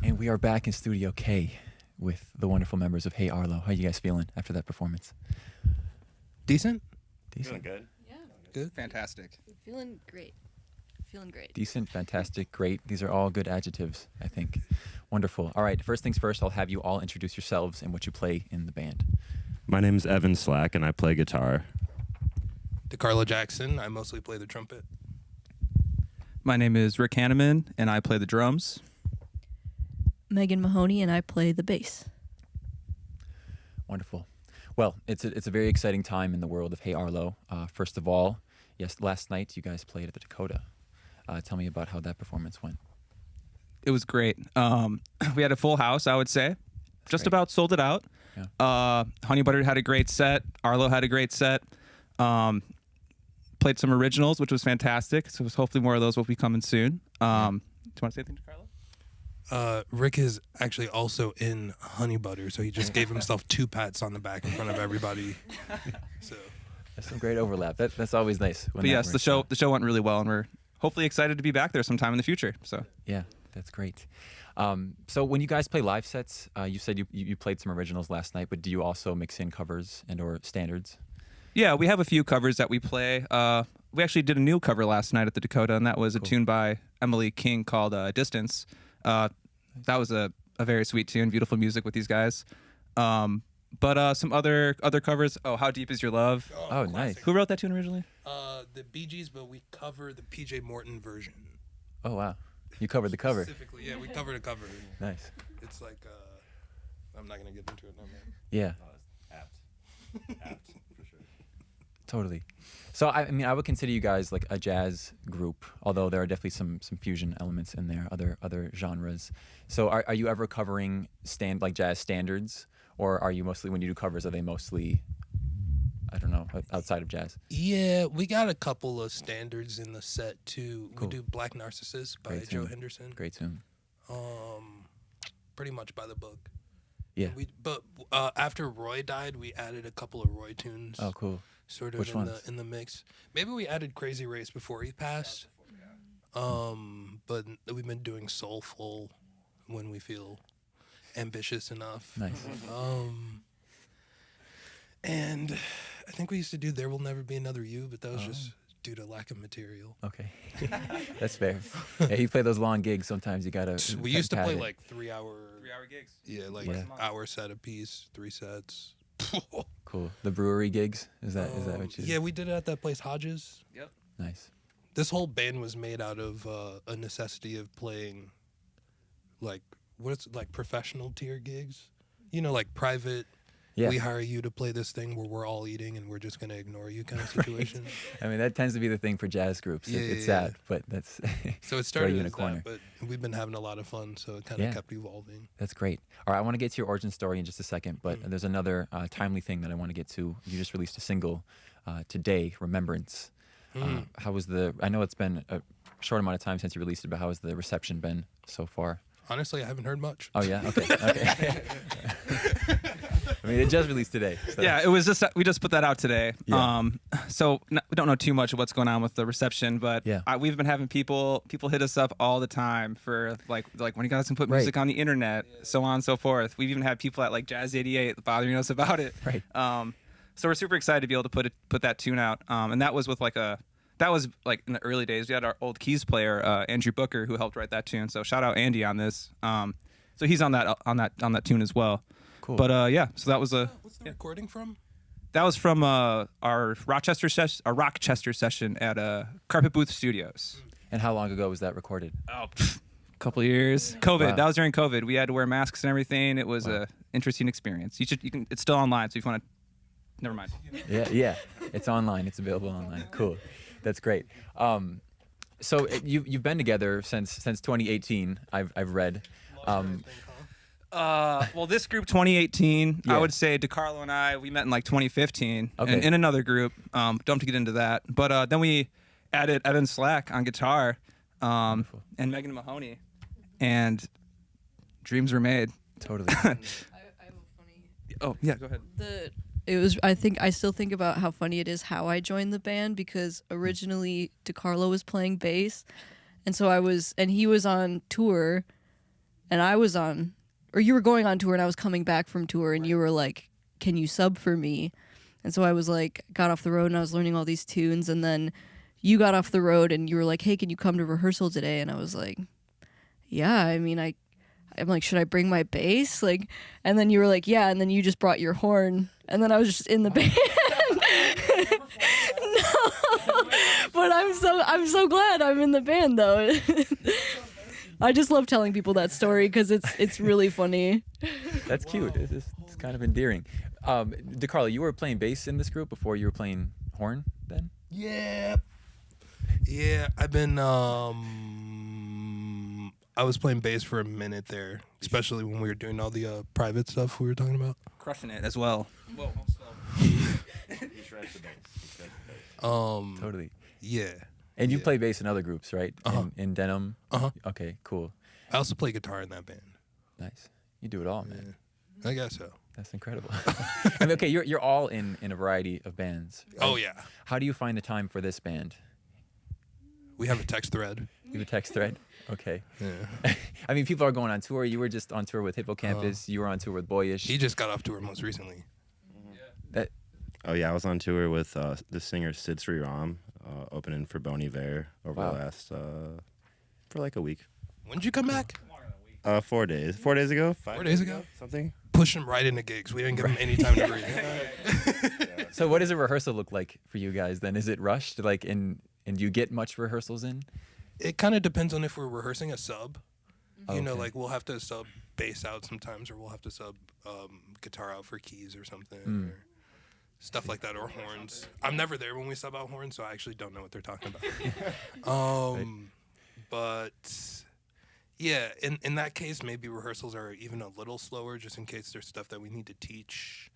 And we are back in Studio K with the wonderful members of Hey Arlo. How you guys feeling after that performance? Decent? Decent. Feeling good. Yeah. Good? Fantastic. Feeling great. Feeling great. Decent, fantastic, great. These are all good adjectives, I think. Wonderful. All right, first things first, I'll have you all introduce yourselves and what you play in the band. My name is Evan Slack, and I play guitar. DeCarlo Jackson. I mostly play the trumpet. My name is Rick Hanneman, and I play the drums. Megan Mahoney and I play the bass. Wonderful. Well, it's a very exciting time in the world of Hey Arlo. First of all, yes, last night you guys played at the Dakota. Tell me about how that performance went. It was great. We had a full house, I would say. Just great. about sold it out. Yeah. Honey Butter had a great set. Arlo had a great set. Played some originals, which was fantastic. So hopefully more of those will be coming soon. Do you want to say anything, Carlo? Rick is actually also in Honey Butter, so he just gave himself 2 pats on the back in front of everybody. So That's some great overlap. That's always nice. When But that yes, the works out. show went really well, and we're hopefully excited to be back there sometime in the future. So Yeah, that's great. So when you guys play live sets, you said you played some originals last night, but do you also mix in covers and or standards? yeah, we have a few covers that we play. We actually did a new cover last night at the Dakota, and that was a tune by Emily King called Distance. That was a very sweet tune, beautiful music with these guys. But some other covers. Oh, How Deep Is Your Love? Oh, nice. Who wrote that tune originally? the Bee Gees, but we cover the PJ Morton version. Oh, wow. You covered the cover. Specifically, yeah, we covered a cover. Nice. It's like, I'm not going to get into it now, man. Yeah, Apt, for sure. totally. So, I mean, I would consider you guys like a jazz group, although there are definitely some fusion elements in there, other genres. So are you ever covering like jazz standards, or are you mostly, when you do covers, are they mostly, I don't know, outside of jazz? Yeah, we got a couple of standards in the set, too. Cool. We do Black Narcissus by Great Joe tune. Henderson. Great tune. Pretty much by the book. Yeah. But after Roy died, we added a couple of Roy tunes. Oh, cool. Sort of Which ones? in the mix. Maybe we added Crazy Race before he passed. But we've been doing Soulful when we feel ambitious enough. Nice. And I think we used to do There Will Never Be Another You, but that was just due to lack of material. Okay. That's fair. Yeah, you play those long gigs, sometimes you gotta We used to pad play it. like 3-hour gigs. Yeah, like Yeah. hour set a piece, 3 sets. Cool. The brewery gigs? Is that what you Yeah, we did it at that place, Hodges. Yep. Nice. This whole band was made out of a necessity of playing, like, professional tier gigs. You know, like private, Yeah. we hire you to play this thing where we're all eating and we're just going to ignore you kind of situation. I mean, that tends to be the thing for jazz groups. Yeah, It's yeah, sad, but that's So it throw started you in a as corner. that, but we've been having a lot of fun, so it kind of Yeah. kept evolving. That's great. All right, I want to get to your origin story in just a second, but there's another timely thing that I want to get to. You just released a single today, Remembrance. How was I know it's been a short amount of time since you released it, but how has the reception been so far? Honestly, I haven't heard much. Oh, yeah? Okay. Okay. I mean, it just released today. So. Yeah, it was just we just put that out today. Yeah. So we don't know too much of what's going on with the reception, but Yeah. we've been having people hit us up all the time for like when you guys can put Right. music on the internet, so on and so forth. We've even had people at like Jazz 88 bothering us about it. Right. So we're super excited to be able to put that tune out. And that was with that was like in the early days. We had our old keys player Andrew Booker who helped write that tune. So shout out Andy on this. So he's on that tune as well. Cool. But yeah, so that was What's the recording from? that was from our Rochester session at Carpet Booth Studios. And how long ago was that recorded? Oh, a couple of years. COVID. Wow. That was during COVID. We had to wear masks and everything. It was a interesting experience. You can. It's still online, so if you want to. Never mind. Yeah. It's online. It's available online. Cool. That's great. So you've been together since 2018. I've read. Well, this group 2018, Yeah. I would say DeCarlo and I, we met in like 2015 Okay. in another group. Don't have to get into that. But then we added Evan Slack on guitar and Megan Mahoney, and dreams were made. Totally. I have a funny. Oh, yeah, go ahead. I still think about how funny it is how I joined the band, because originally DeCarlo was playing bass, and so he was on tour, and I was on, or you were going on tour, and I was coming back from tour, and you were like, "Can you sub for me?" And so I was like, got off the road, and I was learning all these tunes, and then you got off the road, and you were like, "Hey, can you come to rehearsal today?" And I was like, "Yeah, I mean, I'm like, should I bring my bass?" Like, and then you were like, "Yeah," and then you just brought your horn, and then I was just in the band. No, but I'm so glad I'm in the band though. I just love telling people that story because it's really funny. That's cute. It's kind of endearing. DeCarlo, you were playing bass in this group before you were playing horn then? Yeah. Yeah, I've been I was playing bass for a minute there, especially when we were doing all the private stuff we were talking about. Crushing it as well. Whoa. He shreds the bass. Totally. Yeah. And you Yeah. play bass in other groups, right? Uh-huh. In Denim? Uh-huh. Okay, cool. I also play guitar in that band. Nice. You do it all, man. I guess so. That's incredible. I mean, okay, you're all in a variety of bands. Right? Oh yeah. How do you find the time for this band? We have a text thread. You have a text thread? Okay. Yeah. I mean, people are going on tour. You were just on tour with Hippocampus. You were on tour with Boyish. He just got off tour most recently. That, Oh yeah, I was on tour with the singer Sid Sriram, opening for Bon Iver over Wow. the last for like a week. When did you come back? 4 days. 4 days ago. 5 4 days ago? Something. Push him right into gigs. We didn't give him any time to breathe. so what does a rehearsal look like for you guys then? Is it rushed? Like, and do you get much rehearsals in? It kind of depends on if we're rehearsing a sub. You know, Okay. like we'll have to sub bass out sometimes, or we'll have to sub guitar out for keys or something, Mm. or stuff like that, or horns. I'm never there when we sub out horns, so I actually don't know what they're talking about. But yeah, in that case, maybe rehearsals are even a little slower, just in case there's stuff that we need to teach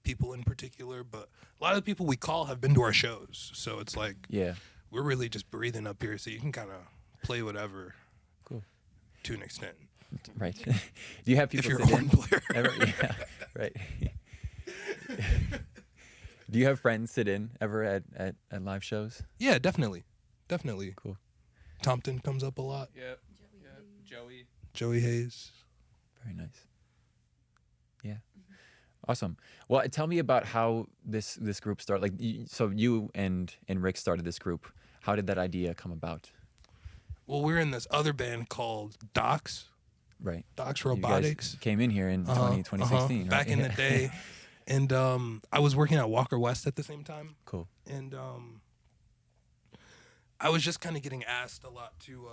people in particular. But a lot of the people we call have been to our shows, so it's like Yeah. we're really just breathing up here, so you can kind of play whatever. Cool. To an extent. Right. Do you have people If you're a sit horn in? player. Ever? Yeah. Right. Do you have friends sit in ever at live shows? Yeah, definitely. Definitely. Cool. Compton comes up a lot. Yep. Joey. Joey Hayes. Very nice. Yeah. Awesome. Well, tell me about how this group started. Like, so you and Rick started this group. How did that idea come about? Well, we're in this other band called Docs. Right. Docs You guys Robotics. came in here in 2016, right? Back in the day. And I was working at Walker West at the same time. Cool. And I was just kind of getting asked a lot to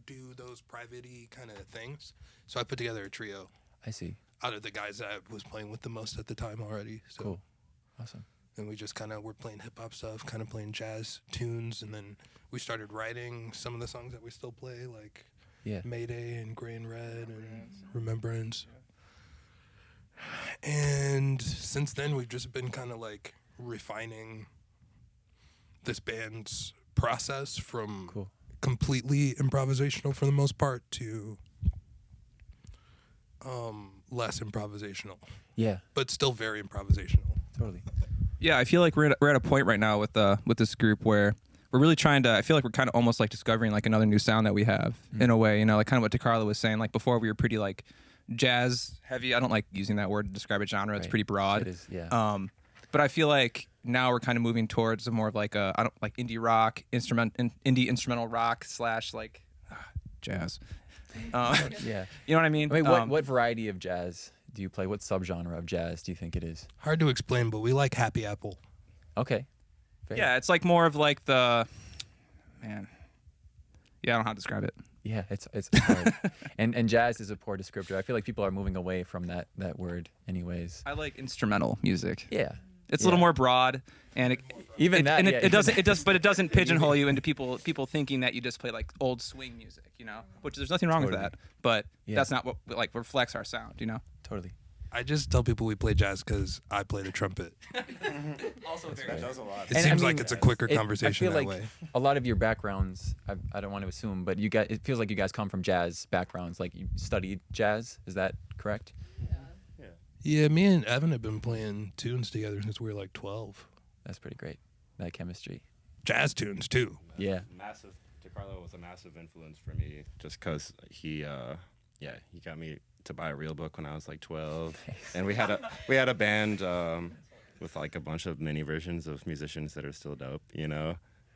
do those private-y kind of things. So I put together a trio I see. out of the guys that I was playing with the most at the time already. So. Cool. Awesome. And we just kind of were playing hip-hop stuff, kind of playing jazz tunes. And then we started writing some of the songs that we still play, like Yeah. Mayday and Gray and Red and Remembrance. And since then, we've just been kind of like refining this band's process from Cool. completely improvisational for the most part to less improvisational, Yeah. but still very improvisational. Totally. Yeah, I feel like we're at a point right now with this group where we're really trying to. I feel like we're kind of almost like discovering like another new sound that we have in a way. You know, like kind of what DeCarlo was saying. Like before, we were pretty like jazz heavy. I don't like using that word to describe a genre. It's Right. pretty broad. It is. Yeah. But I feel like now we're kind of moving towards a more of like a I don't like indie rock indie instrumental rock / like jazz. Yeah. You know what I mean? I mean, what variety of jazz do you play? What subgenre of jazz do you think it is? Hard to explain, but we like Happy Apple. Okay. Fair. Yeah, it's like more of like the man. Yeah, I don't know how to describe it. Yeah, it's hard. and jazz is a poor descriptor. I feel like people are moving away from that word anyways. I like instrumental music. Yeah. It's a little more broad, and Even that, yeah, it doesn't pigeonhole you into people thinking that you just play like old swing music, you know. Which there's nothing wrong with Totally. that, but Yeah. that's not what like reflects our sound, you know. Totally. I just tell people we play jazz because I play the trumpet. Also That does a lot. It And seems I like mean, it's a quicker I conversation feel that like way. a lot of your backgrounds, I don't want to assume, but you guys, it feels like you guys come from jazz backgrounds. Like you studied jazz. Is that correct? Yeah, me and Evan have been playing tunes together since we were like 12. That's pretty great. That chemistry. Jazz tunes too. Yeah. Massive Carlo was a massive influence for me just because he got me to buy a real book when I was like 12, and we had a band with like a bunch of mini versions of musicians that are still dope,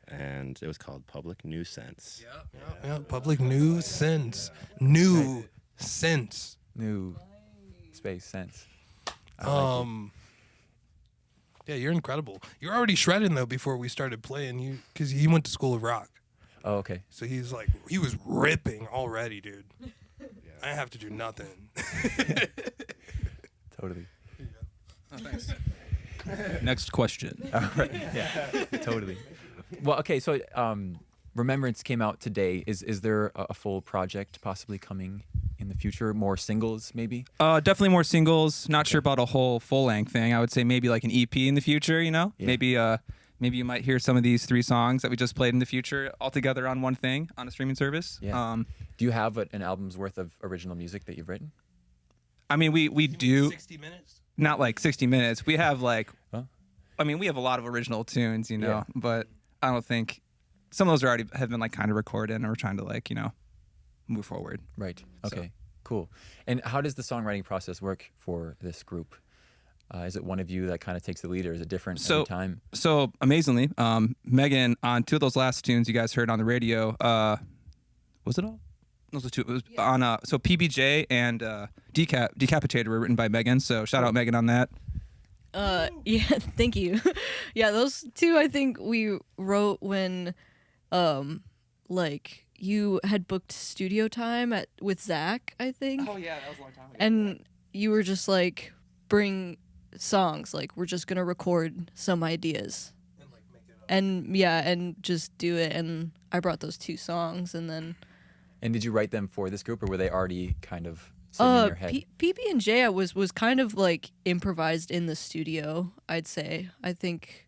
and it was called Public Nuisance. Yeah. Public Nuisance. New sense. New space sense. I like it. Yeah, you're incredible. You're already shredding though before we started playing. Because he went to School of Rock. Oh, okay. So he was ripping already, dude. I have to do nothing. Totally. Oh, thanks. Next question. All right. Yeah. Totally. Well, okay. So, Remembrance came out today. Is there a full project possibly coming in the future? More singles, maybe? Definitely more singles. Not sure about a whole full length thing. I would say maybe like an EP in the future. Yeah. Maybe you might hear some of these 3 songs that we just played in the future all together on one thing on a streaming service. Yeah. Do you have an album's worth of original music that you've written? I mean, we do 60 minutes? not like 60 minutes. We have like, Huh? I mean, we have a lot of original tunes, Yeah. but I don't think some of those already have been like kind of recorded, and we're trying to like, move forward. Right. So- Okay. Cool. And how does the songwriting process work for this group? Is it one of you that kind of takes the lead, or is it different every time? So amazingly, Megan on 2 of those last tunes you guys heard on the radio, was it all? Those are 2. It was on so PBJ and Decapitated were written by Megan. So shout out Megan on that. Yeah, thank you. Yeah, those 2 I think we wrote when like you had booked studio time with Zach, I think. yeah, that was a long time ago. And you were just like, bring songs, like we're just gonna record some ideas. And yeah, and just do it. And I brought those 2 songs, and then And did you write them for this group, or were they already kind of sitting in your head? PB and J was kind of like improvised in the studio, I'd say. I think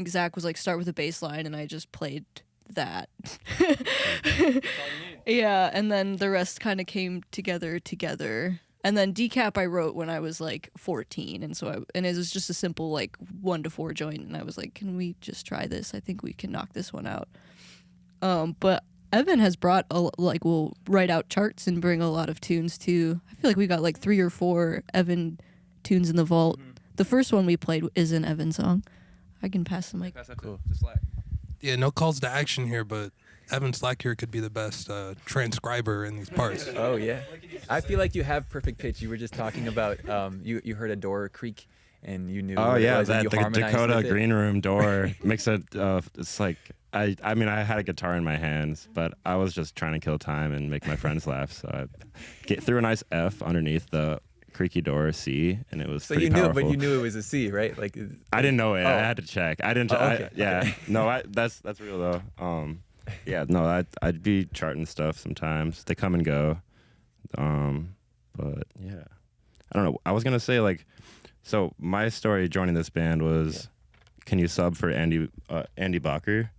Zach was like, start with a bass line, and I just played that. Yeah, and then the rest kind of came together. And then Decap I wrote when I was like 14, and it was just a simple like 1-4 joint, and I was like, can we just try this? I think we can knock this one out. But Evan has brought will write out charts and bring a lot of tunes too. I feel like we got like 3 or 4 Evan tunes in the vault. Mm-hmm. The first one we played is an Evan song. I can pass the mic. Cool. Yeah, no calls to action here, but Evan Slack here could be the best transcriber in these parts. Oh yeah, I feel like you have perfect pitch. You were just talking about you heard a door creak and you knew. Oh what it yeah, was, and that you the harmonized Dakota with it. green room door makes it. It's like I mean I had a guitar in my hands, but I was just trying to kill time and make my friends laugh. So I threw a nice F underneath the creaky door C, and it was So pretty you knew, powerful. but you knew it was a C, right? Like I didn't know it. Oh. I had to check. I didn't. Oh, okay. Yeah. No, that's real though. Yeah. No, I'd be charting stuff sometimes. They come and go. But yeah, I don't know. I was gonna say like, so my story joining this band was, can you sub for Andy Bacher?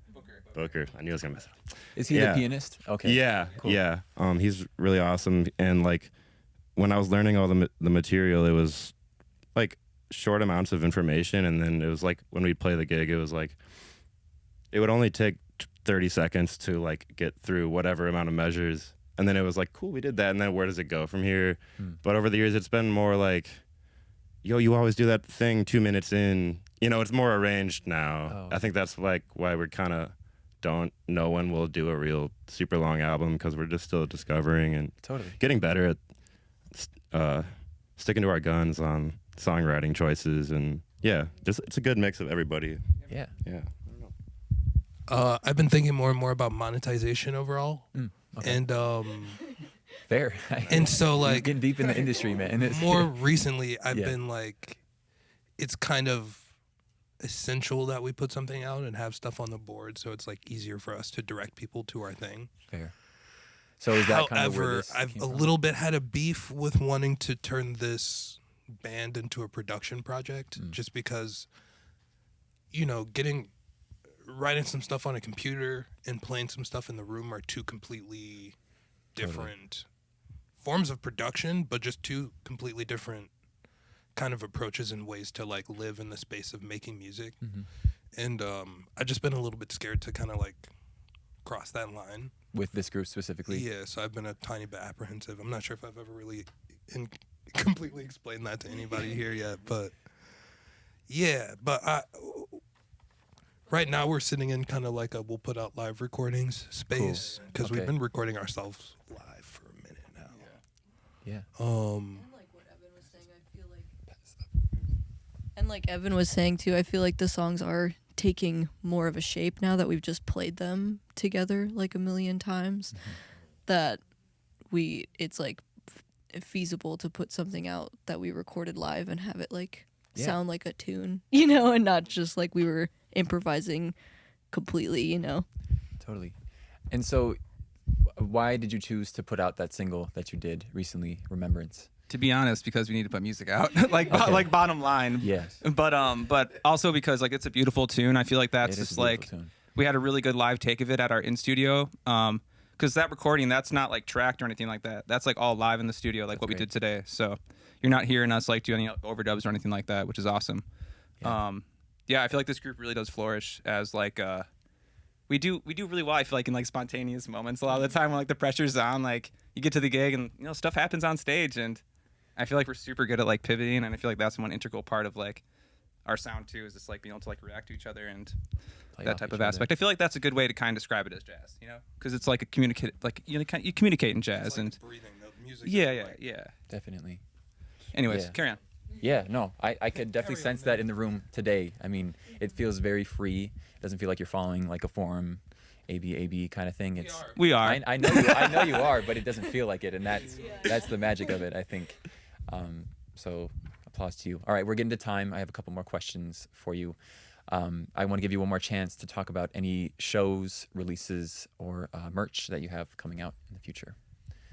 Booker. I knew I was gonna mess it up. Is he the pianist? Okay. Yeah. Cool. Yeah. He's really awesome, and like, when I was learning all the material, it was like short amounts of information, and then it was like when we'd play the gig, it was like it would only take 30 seconds to like get through whatever amount of measures, and then it was like, cool, we did that, and then where does it go from here? But over the years, it's been more like, yo, you always do that thing 2 minutes in, it's more arranged now. Oh. I think that's like why we're kind of don't know when we'll do a real super long album, because we're just still discovering and Totally. getting better at sticking to our guns on songwriting choices, and yeah, just it's a good mix of everybody. Yeah. Yeah. I've been thinking more and more about monetization overall, Okay. and Fair. and so You're like getting deep in the industry, man. It's- more recently, I've Yeah. been like, it's kind of essential that we put something out and have stuff on the board, so it's like easier for us to direct people to our thing. Fair. So is that kind of where However, this I've came a from? little bit had a beef with wanting to turn this band into a production project, just because, writing some stuff on a computer and playing some stuff in the room are 2 completely different forms of production, but just 2 completely different kind of approaches and ways to like live in the space of making music. And I've just been a little bit scared to kind of like cross that line. With this group specifically? Yeah, so I've been a tiny bit apprehensive. I'm not sure if I've ever really completely explained that to anybody here yet, but yeah, but right now we're sitting in kind of like a we'll put out live recordings space because Okay. we've been recording ourselves live for a minute now. Yeah. And like Evan was saying too, I feel like the songs are taking more of a shape now that we've just played them together like a million times. That it's like feasible to put something out that we recorded live and have it like sound like a tune, you know, and not just like we were improvising completely, you know. Totally. And so why did you choose to put out that single that you did recently, Remembrance? To be honest, because we need to put music out, like bottom line. Yes. But also because like it's a beautiful tune. I feel like that's It is just a beautiful like tune. we had a really good live take of it at our in studio. Because that recording, that's not like tracked or anything like that. That's like all live in the studio, like That's what we great. did today. So you're not hearing us like do any overdubs or anything like that, which is awesome. Yeah. Yeah, I feel like this group really does flourish as like we do really well. I feel like in like spontaneous moments a lot of the time when like the pressure's on, like you get to the gig and you know stuff happens on stage, and I feel like we're super good at like pivoting, and I feel like that's one integral part of like our sound too, is just like being able to like react to each other and Play that off type each of other. aspect. I feel like that's a good way to kind of describe it as jazz, you know, because it's like a communicate, like you communicate in jazz, It's like and breathing. The music yeah. Definitely. Anyways, Yeah. carry on. Yeah, no, I could definitely Carry on, sense that in the room today. I mean, it feels very free. It doesn't feel like you're following like a form, A-B kind of thing. It's We are. I know you are, but it doesn't feel like it, and that's the magic of it, I think. So applause to you. All right, we're getting to time. I have a couple more questions for you. I want to give you one more chance to talk about any shows, releases, or merch that you have coming out in the future.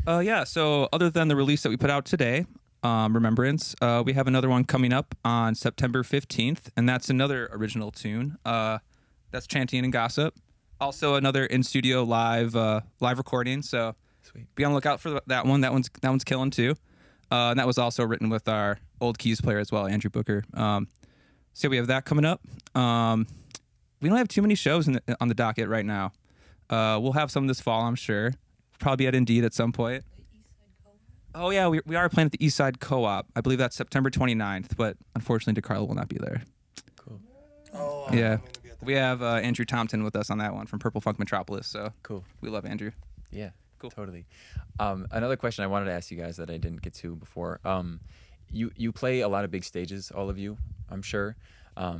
Yeah. So other than the release that we put out today, Remembrance, we have another one coming up on September 15th, and that's another original tune. That's Chanting and Gossip. Also another in studio live recording. So Sweet. be on the lookout for that one. That one's killing too. And that was also written with our old keys player as well, Andrew Booker. So we have that coming up. We don't have too many shows on the docket right now. We'll have some this fall, I'm sure. Probably at Indeed at some point. Oh yeah, we are playing at the East Side Co-op. I believe that's September 29th, but unfortunately DeCarlo will not be there. Cool. Oh, Yeah. I'm gonna be at the- We have Andrew Thompson with us on that one from Purple Funk Metropolis, so Cool. we love Andrew. Yeah, Cool. Totally. Another question I wanted to ask you guys that I didn't get to before. You play a lot of big stages, all of you, I'm sure. I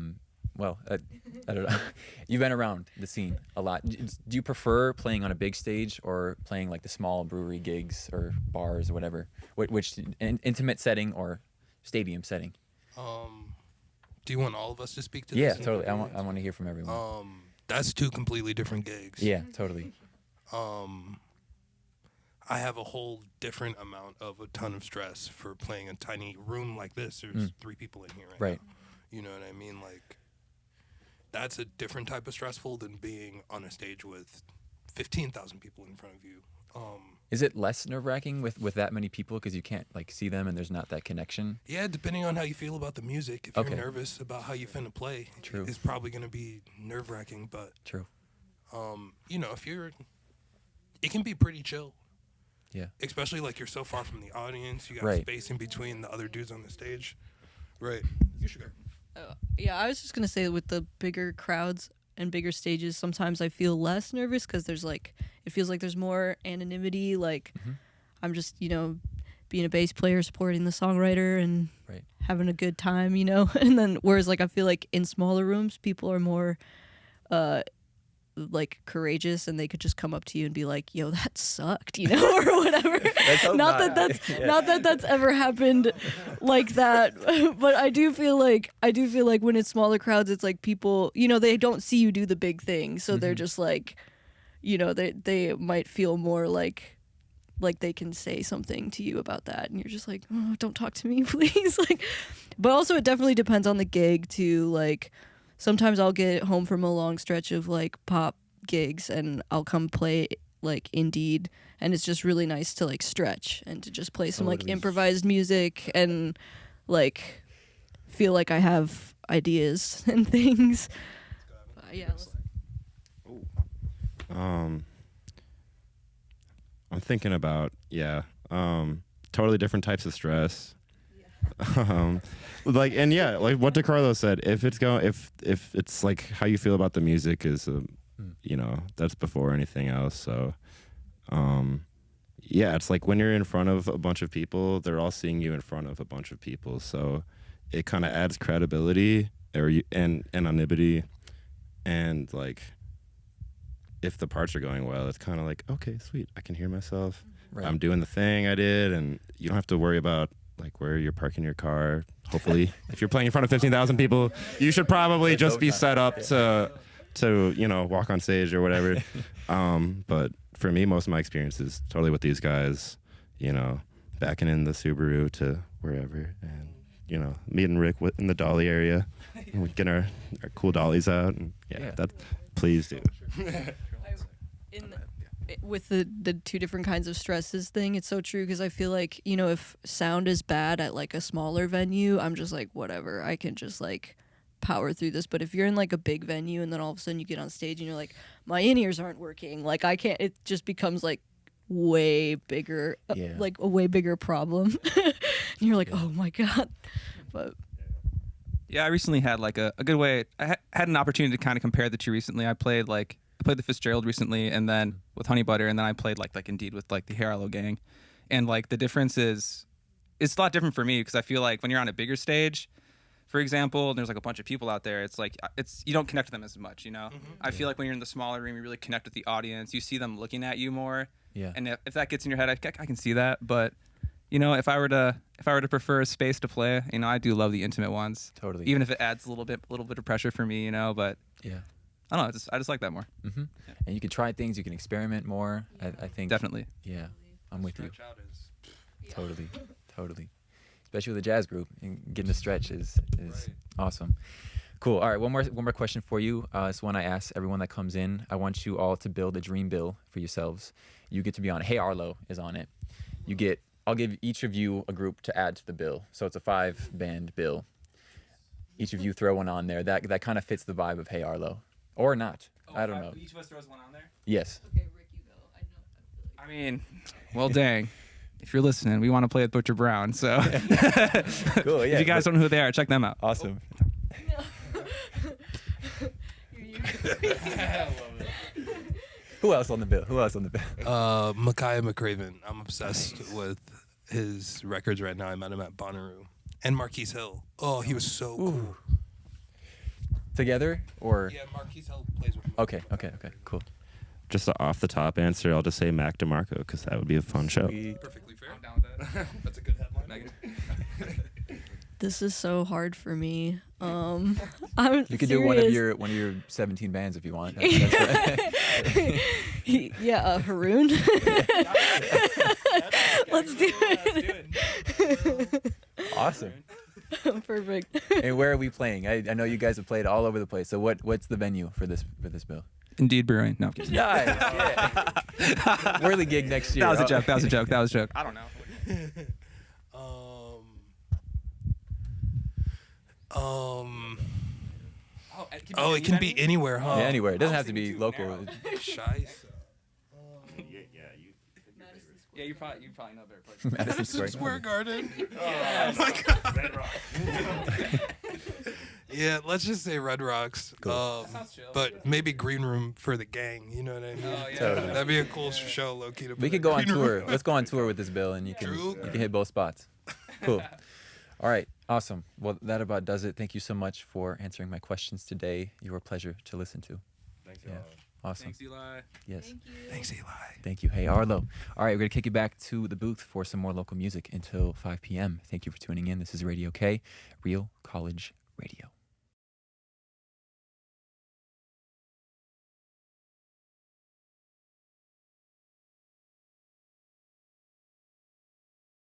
don't know. You've been around the scene a lot. Do you prefer playing on a big stage or playing like the small brewery gigs or bars or whatever? Which intimate setting or stadium setting? Do you want all of us to speak to Yeah, this? totally. I want to hear from everyone. That's two completely different gigs. Yeah, totally. I have a whole different amount of a ton of stress for playing a tiny room like this. There's 3 people in here Right. now. You know what I mean? Like, that's a different type of stressful than being on a stage with 15,000 people in front of you. Is it less nerve-wracking with that many people because you can't like see them and there's not that connection? Yeah, depending on how you feel about the music. If Okay. you're nervous about how you finna play, True. it's probably going to be nerve-wracking. But, True. you know, it can be pretty chill. Yeah. Especially like you're so far from the audience. You got Right. space in between the other dudes on the stage. Right. You should go. Yeah, I was just gonna say with the bigger crowds and bigger stages, sometimes I feel less nervous because it feels like there's more anonymity. Like I'm just, you know, being a bass player, supporting the songwriter, and Right. having a good time, you know. And then whereas like I feel like in smaller rooms, people are more like courageous, and they could just come up to you and be like, "Yo, that sucked," you know, or whatever. hope not not. that that's Yeah. not that that's ever happened like that, but I do feel like when it's smaller crowds, it's like people, you know, they don't see you do the big thing, so they're just like, you know, they might feel more like they can say something to you about that, and you're just like, "Oh, don't talk to me, please." Like, but also it definitely depends on the gig too. Like, sometimes I'll get home from a long stretch of like pop gigs, and I'll come play like Indeed, and it's just really nice to like stretch and to just play some like Totally. improvised music and like feel like I have ideas and things. Yeah. I'm thinking about totally different types of stress. Like what DeCarlo said, if it's like how you feel about the music is that's before anything else. So it's like when you're in front of a bunch of people, they're all seeing you in front of a bunch of people, so it kind of adds credibility and anonymity, and like if the parts are going well, it's kind of like, okay, sweet, I can hear myself. Right. I'm doing the thing I did, and you don't have to worry about like where you're parking your car. Hopefully, if you're playing in front of 15,000 people, you should probably just be set up to walk on stage or whatever. But for me, most of my experience is totally with these guys, backing in the Subaru to wherever, and meeting Rick in the dolly area, and we get our cool dollies out, and that please do. With the two different kinds of stresses thing, it's so true, because I feel like, if sound is bad at like a smaller venue, I'm just like, whatever, I can just like power through this. But if you're in like a big venue and then all of a sudden you get on stage and you're like, my in-ears aren't working, like I can't, it just becomes like way bigger, like a way bigger problem. And you're like, oh my God. But yeah, I recently had like a good way. I had an opportunity to kind of compare the two recently. I played the Fitzgerald recently, and then with Honey Butter, and then I played like Indeed with like the HEYARLO gang, and like the difference is, it's a lot different for me, because I feel like when you're on a bigger stage, for example, and there's like a bunch of people out there, it's like you don't connect with them as much, I feel like when you're in the smaller room, you really connect with the audience. You see them looking at you more. Yeah. And if that gets in your head, I can see that. But if I were to prefer a space to play, I do love the intimate ones. Totally. Even if it adds a little bit of pressure for me, But Yeah. I don't know. I just like that more. Mm-hmm. Yeah. And you can try things. You can experiment more. I think Definitely. Yeah, I'm with you. Stretch out is Totally. Especially with a jazz group, and getting to stretch is Right. awesome. Cool. All right, one more question for you. It's one I ask everyone that comes in. I want you all to build a dream bill for yourselves. You get to be on it. HEYARLO is on it. I'll give each of you a group to add to the bill. So it's a 5-band bill. Each of you throw one on there. That kind of fits the vibe of HEYARLO. Or not. I don't know. Each of us throws one on there? Yes. okay, Rick, you go. I mean, well, dang. If you're listening, we want to play with Butcher Brown. So Cool. Yeah. if you guys don't know who they are, check them out. Awesome. Who else on the bill? Micaiah McCraven. I'm obsessed with his records right now. I met him at Bonnaroo. And Marquise Hill. Oh, he was so cool. Together or? Yeah, Marquise Hill plays with me. Okay. Cool. Just an off the top answer, I'll just say Mac DeMarco, because that would be a fun show. Perfectly fair. I'm down with that. That's a good headline. Megan? This is so hard for me. I'm You could do one of your 17 bands if you want. Haroon. Let's do it. Awesome. Perfect. And where are we playing? I know you guys have played all over the place. So what's the venue for this bill? Indeed Brewing. No, I'm kidding. Nice. Yeah. Whirly gig next year. That was a joke. That was a joke. I don't know. It can be anywhere, huh? Yeah, anywhere. It doesn't have to be local. Shy. Yeah, you probably know better places. Madison Square Square Garden. Garden. Yeah, let's just say Red Rocks. That sounds chill. But maybe Green Room for the gang. You know what I mean? Oh, yeah. Totally. That'd be a cool show, low key. We could go on tour. Let's go on tour with this bill, and you can hit both spots. Cool. All right. Awesome. Well, that about does it. Thank you so much for answering my questions today. You were a pleasure to listen to. Thanks, Yeah. Awesome. Thanks, Eli. Yes. Thanks, Eli. Thank you. Hey, Arlo. All right, we're going to kick you back to the booth for some more local music until 5 p.m. Thank you for tuning in. This is Radio K, Real College Radio.